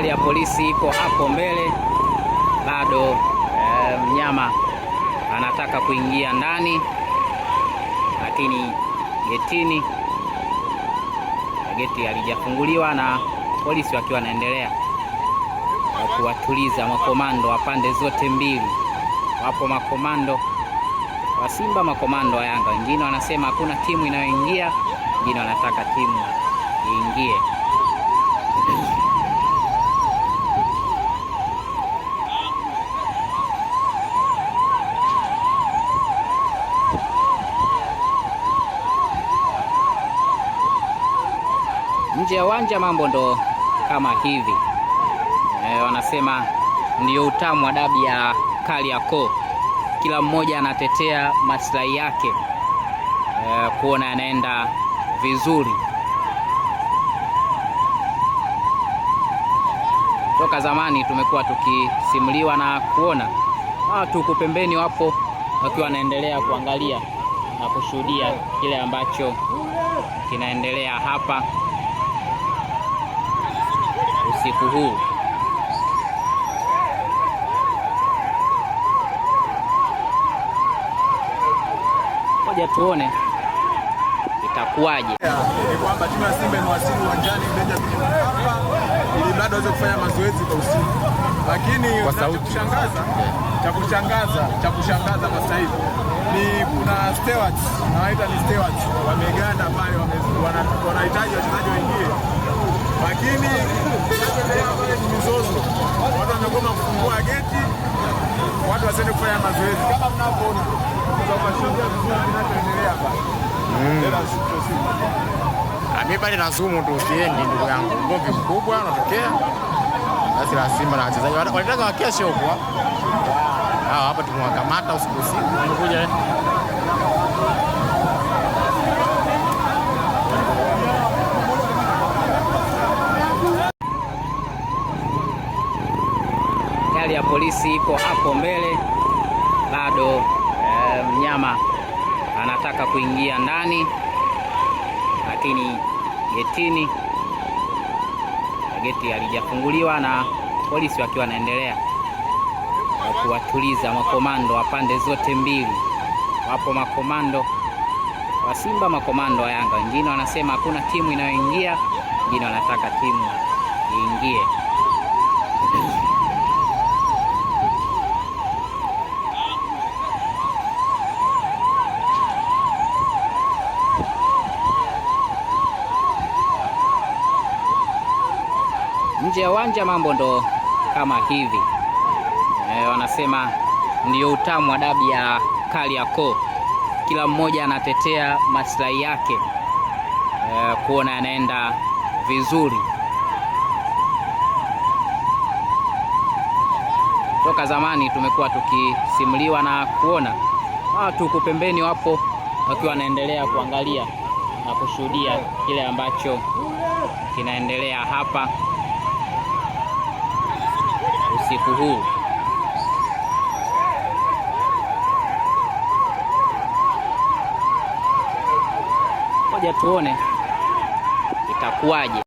Gari ya polisi iko hapo mbele, bado mnyama anataka kuingia ndani, lakini geti halijafunguliwa na polisi wakiwa wanaendelea kuwatuliza makomando wa pande zote mbili. Wapo makomando wa Simba, makomando wa Yanga. Wengine wanasema hakuna timu inayoingia, wengine wanataka timu iingie. Nje ya uwanja mambo ndo kama hivi. Wanasema ndio utamu wa dabi ya Kariakoo. Kila mmoja anatetea maslahi yake, kuona yanaenda vizuri. Toka zamani tumekuwa tukisimuliwa na kuona watu huko pembeni wapo wakiwa wanaendelea kuangalia na kushuhudia kile ambacho kinaendelea hapa usiku huu. Ngoja tuone itakuwaje. Ni kwamba timu ya Simba imewasili uwanjani hapa ili mradi waweze kufanya mazoezi kwa usiku. Lakini cha kushangaza kwa sasa hivi ni kuna stewards, nawaita ni stewards, wameganda pale, wanahitaji wachezaji waingie. Lakini mizozo, watu wamegoma kufungua geti, watu wasiende kufanya mazoezi. Kama mnavyoona kinachoendelea hapa. Mimi bali nazumu tu, siendi ndugu yangu. Ugomvi mkubwa unatokea. Basi la Simba na wachezaji wanataka wakeshe huko. Hapa tumewakamata usiku. Wamekuja gari ya polisi iko hapo mbele, bado mnyama anataka kuingia ndani, lakini geti halijafunguliwa na polisi wakiwa wanaendelea kuwatuliza makomando wa pande zote mbili. Wapo makomando wa Simba, makomando wa Yanga. Wengine wanasema hakuna timu inayoingia, wengine wanataka timu iingie. Nje ya uwanja mambo ndo kama hivi. Wanasema ndio utamu wa dabi ya Kariakoo. Kila mmoja anatetea maslahi yake, kuona yanaenda vizuri. Toka zamani tumekuwa tukisimuliwa na kuona watu huko pembeni wapo wakiwa wanaendelea kuangalia na kushuhudia kile ambacho kinaendelea hapa usiku huu. Ngoja tuone itakuwaje.